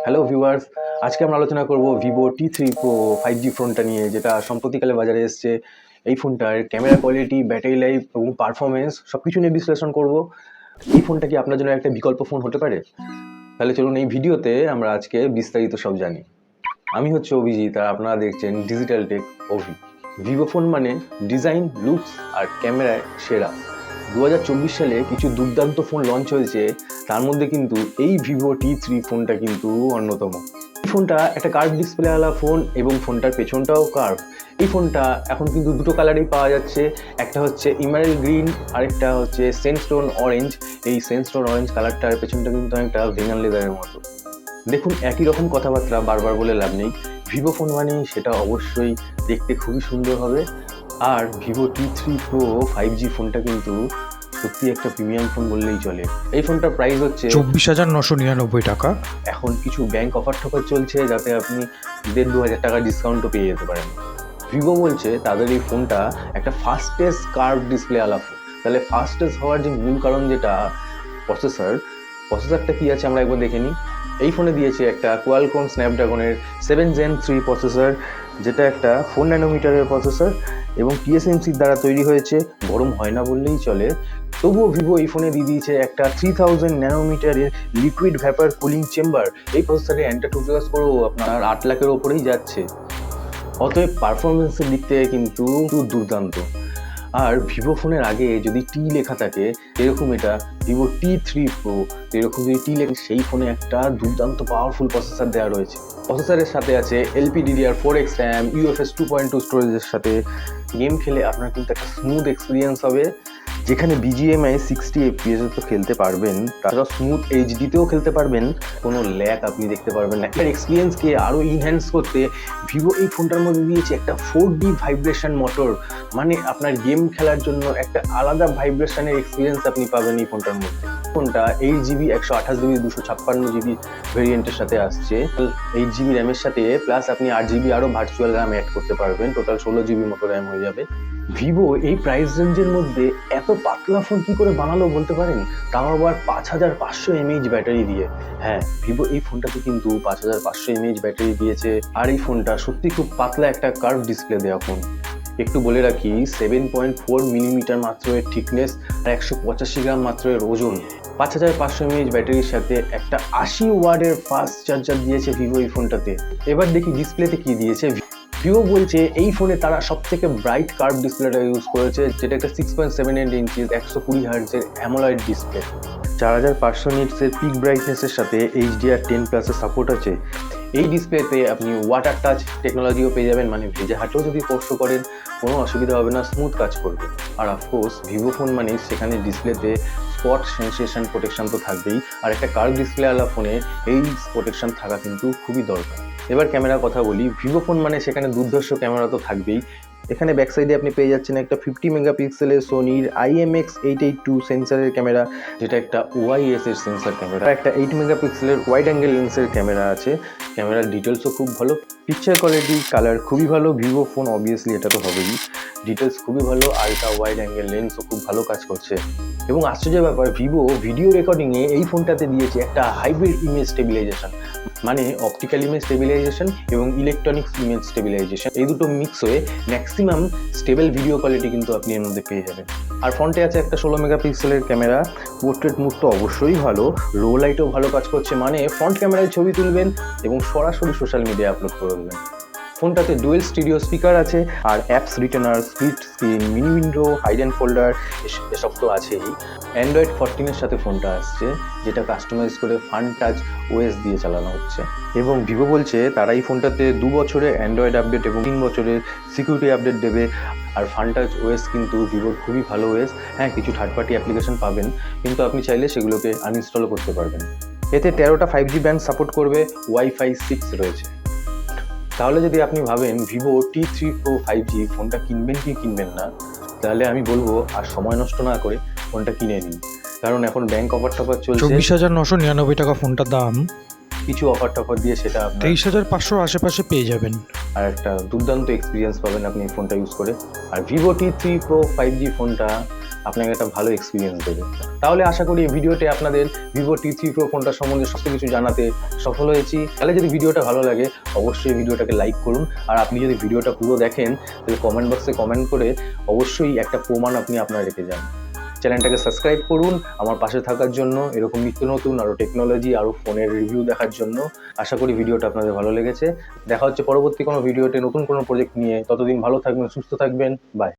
Hello viewers, আজকে আমরা আলোচনা করব ভিভো T3 Pro 5G ফোনটা নিয়ে, যেটা সম্প্রতিকালে বাজারে এসেছে। এই ফোনটার ক্যামেরা কোয়ালিটি, ব্যাটারি লাইফ এবং পারফরমেন্স সবকিছু নিয়ে বিশ্লেষণ করব। এই ফোনটা কি আপনার জন্য একটা বিকল্প ফোন হতে পারে? তাহলে চলুন এই ভিডিওতে আমরা আজকে বিস্তারিত সব জানি। আমি হচ্ছে অভিজিৎ আর আপনারা দেখছেন ডিজিটাল টেক অভি। ভিভো ফোন মানে ডিজাইন, লুকস আর ক্যামেরায় সেরা। 2024 সালে কিছু দুর্দান্ত ফোন লঞ্চ হয়েছে, তার মধ্যে কিন্তু এই ভিভো T3 ফোনটা কিন্তু অন্যতম। এই ফোনটা একটা কার্ভ ডিসপ্লেওয়ালা ফোন এবং ফোনটার পেছনটাও কার্ভ। এই ফোনটা এখন কিন্তু দুটো কালারেই পাওয়া যাচ্ছে, একটা হচ্ছে ইমারেল গ্রিন আর একটা হচ্ছে সেন্ডস্টোন অরেঞ্জ। এই সেন্ডস্টোন অরেঞ্জ কালারটার পেছনটা কিন্তু একটা ভেগান লেদারের মতো। দেখুন, একই রকম কথাবার্তা বারবার বলে লাভ নেই। ভিভো ফোন মানে সেটা অবশ্যই দেখতে খুবই সুন্দর হবে। আর ভিভো T3 Pro 5G ফোনটা কিন্তু সত্যি একটা প্রিমিয়াম ফোন বললেই চলে। এই ফোনটার প্রাইস হচ্ছে 24,999 টাকা। এখন কিছু ব্যাংক অফার টফার চলছে, যাতে আপনি 1,500 টাকা ডিসকাউন্টও পেয়ে যেতে পারেন। ভিভো বলছে তাদের এই ফোনটা একটা ফাস্টেস্ট কার্ভ ডিসপ্লেওয়ালা ফোন। তাহলে ফাস্টেস্ট হওয়ার যে মূল কারণ যেটা প্রসেসরটা কি আছে আমরা একবার দেখে নিই। এই ফোনে দিয়েছে একটা কোয়ালকম স্ন্যাপড্রাগনের 7 Gen 3 প্রসেসর, যেটা একটা 4 ন্যানোমিটারের প্রসেসর এবং TSMCর দ্বারা তৈরি হয়েছে। গরম হয় না বললেই চলে। তবুও ভিভো এই ফোনে দিয়ে দিয়েছে একটা 3000 ন্যানোমিটারের লিকুইড ভ্যাপার কুলিং চেম্বার। এই প্রসেসরে অ্যান্টাটুফ্লাস করেও আপনার 8 লাখের ওপরেই যাচ্ছে। অতএব পারফরমেন্সের দিক থেকে কিন্তু দুর্দান্ত। আর ভিভো ফোনের আগে যদি টি লেখা থাকে, এরকম এটা ভিভো T3 Pro, এরকম যদি টি লেখে, সেই ফোনে একটা দুর্দান্ত পাওয়ারফুল প্রসেসর দেওয়া রয়েছে। প্রসেসরের সাথে আছে LPDDR4X RAM, UFS 2.2 স্টোরেজের সাথে। গেম খেলে আপনার কিন্তু একটা স্মুথ এক্সপিরিয়েন্স হবে, যেখানে BGMI 60 FPS তো খেলতে পারবেন, তাছাড়া স্মুথ HDতেও খেলতে পারবেন, কোনো ল্যাগ আপনি দেখতে পারবেন না। এর এক্সপিরিয়েন্সকে আরও ইনহ্যান্স করতে ভিভো এই ফোনটার মধ্যে দিয়েছে একটা 4D ভাইব্রেশন মোটর। মানে আপনার গেম খেলার জন্য একটা আলাদা ভাইব্রেশনের এক্সপিরিয়েন্স আপনি পাবেন এই ফোনটার মধ্যে। ফোনটা 8GB 128GB 256GB ভেরিয়েন্টের সাথে আসছে। 8GB র্যামের সাথে প্লাস আপনি 8GB আরও ভার্চুয়াল র্যাম অ্যাড করতে পারবেন, টোটাল 16GB মতো র্যাম হয়ে যাবে। ভিভো এই প্রাইস রেঞ্জের মধ্যে এত পাতলা ফোন কি করে বানালো বলতে পারেন? তাও আবার 5500 mAh ব্যাটারি দিয়ে। হ্যাঁ, ভিভো এই ফোনটাতে কিন্তু 5500 mAh ব্যাটারি দিয়েছে। আর এই ফোনটা সত্যি খুব পাতলা একটা কার্ভ ডিসপ্লে দেওয়া ফোন। একটু বলে রাখি, 7.4 মিলিমিটার মাত্র এর থিকনেস আর 185 গ্রাম মাত্র এর ওজন। 5500 mAh ব্যাটারির সাথে একটা 80 ওয়াটের ফাস্ট চার্জার দিয়েছে ভিভো এই ফোনটাতে। এবার দেখি ডিসপ্লেতে কি দিয়েছে। ভিভো বলছে এই ফোনে তারা সব থেকে ব্রাইট কার্ভ ডিসপ্লেটা ইউজ করেছে, যেটা একটা 6.78 ইঞ্চিস 120 হার্টজের অ্যামোলয়েড ডিসপ্লে। 4500 নিটসের পিক ব্রাইটনেসের সাথে HDR10+ এর সাপোর্ট আছে। এই ডিসপ্লেতে আপনি ওয়াটার টাচ টেকনোলজিও পেয়ে যাবেন, মানে ভেজে হাতেও যদি স্পর্শ করেন কোনো অসুবিধা হবে না, স্মুথ কাজ করবে। আর অফকোর্স ভিভো ফোন মানে সেখানে ডিসপ্লেতে স্পট সেন্সেশন প্রোটেকশন তো থাকবেই, আর একটা কার্ভ ডিসপ্লেওয়ালা ফোনে এই প্রোটেকশন থাকা কিন্তু খুবই দরকার। এবার ক্যামেরার কথা বলি। ভিভো ফোন মানে সেখানে দুর্ধর্ষ ক্যামেরা তো থাকবেই। এখানে ব্যাক সাইডে আপনি পেয়ে যাচ্ছেন একটা 50 মেগাপিক্সেলের সোনির IMX882 সেন্সারের ক্যামেরা, যেটা একটা OIS এর সেন্সার ক্যামেরা। একটা 8 মেগাপিক্সেলের ওয়াইড অ্যাঙ্গেল লেন্সের ক্যামেরা আছে। ক্যামেরার ডিটেলসও খুব ভালো, পিকচার কোয়ালিটি, কালার খুবই ভালো। ভিভো ফোন অবভিয়াসলি এটা তো হবেই। ডিটেলস খুবই ভালো, আলট্রা ওয়াইড অ্যাঙ্গেল লেন্সও খুব ভালো কাজ করছে। এবং আশ্চর্যের ব্যাপার, ভিভো ভিডিও রেকর্ডিংয়ে এই ফোনটাতে দিয়েছে একটা হাইব্রিড ইমেজ স্টেবিলাইজেশন, মানে অপটিক্যাল ইমেজ স্টেবিলাইজেশন এবং ইলেকট্রনিক্স ইমেজ স্টেবিলাইজেশন। এই দুটো মিক্স হয়ে ম্যাক্সিমাম স্টেবল ভিডিও কোয়ালিটি কিন্তু আপনি এর মধ্যে পেয়ে যাবেন। আর ফ্রন্টে আছে একটা 16 মেগাপিক্সেলের ক্যামেরা। পোর্ট্রেট মুড তো অবশ্যই ভালো, লো লাইটও ভালো কাজ করছে, মানে ফ্রন্ট ক্যামেরায় ছবি তুলবেন এবং সরাসরি সোশ্যাল মিডিয়ায় আপলোড করে দেবেন। ফোনটাতে ডুয়েল স্টিরিও স্পিকার আছে, আর apps returner, split screen, mini window, hide and folder এসব তো আছেই। অ্যান্ড্রয়েড 14 এর সাথে ফোনটা আসছে, যেটা কাস্টমাইজ করে ফান টাচ OS দিয়ে চালানো হচ্ছে। এবং ভিভো বলছে তারা এই ফোনটাতে 2 বছরের অ্যান্ড্রয়েড আপডেট এবং 3 বছরের সিকিউরিটি আপডেট দেবে। আর ফান টাচ OS কিন্তু ভিভোর খুবই ভালো OS। হ্যাঁ, কিছু থার্ড পার্টি অ্যাপ্লিকেশন পাবেন, কিন্তু আপনি চাইলে সেগুলোকে আনইনস্টলও করতে পারবেন। এতে 13টা 5G ব্যান্ড সাপোর্ট করবে, Wi-Fi 6 রয়েছে। তাহলে যদি আপনি ভাবেন ভিভো T3 Pro 5G ফোনটা কিনবেন কি কিনবেন না, তাহলে আমি বলবো আর সময় নষ্ট না করে ফোনটা কিনে নিন। কারণ এখন ব্যাংক অফার টফার চলছে। 24,999 টাকা ফোনটার দাম। কিছু অফার টফার দিয়ে সেটা 23,500 আশেপাশে পেয়ে যাবেন, আর একটা দুর্দান্ত এক্সপিরিয়েন্স পাবেন আপনি এই ফোনটা ইউজ করে। আর ভিভো T3 Pro 5G ফোনটা আপনাকে একটা ভালো এক্সপিরিয়েন্স দেবে। তাহলে আশা করি এই ভিডিওতে আপনাদের ভিভো T3 Pro ফোনটা সম্বন্ধে সমস্ত কিছু জানাতে সফল হয়েছি। তাহলে যদি ভিডিওটা ভালো লাগে অবশ্যই ভিডিওটাকে লাইক করুন, আর আপনি যদি ভিডিওটা পুরো দেখেন তাহলে কমেন্ট বক্সে কমেন্ট করে অবশ্যই একটা প্রমাণ আপনি আপনার রেখে যান। চ্যানেলটাকে সাবস্ক্রাইব করুন আমার পাশে থাকার জন্য, এরকম নিত্য নতুন আরও টেকনোলজি আরও ফোনের রিভিউ দেখার জন্য। আশা করি ভিডিওটা আপনাদের ভালো লেগেছে। দেখা হচ্ছে পরবর্তী কোনো ভিডিওতে নতুন কোনো প্রজেক্ট নিয়ে। ততদিন ভালো থাকবেন, সুস্থ থাকবেন, বাই।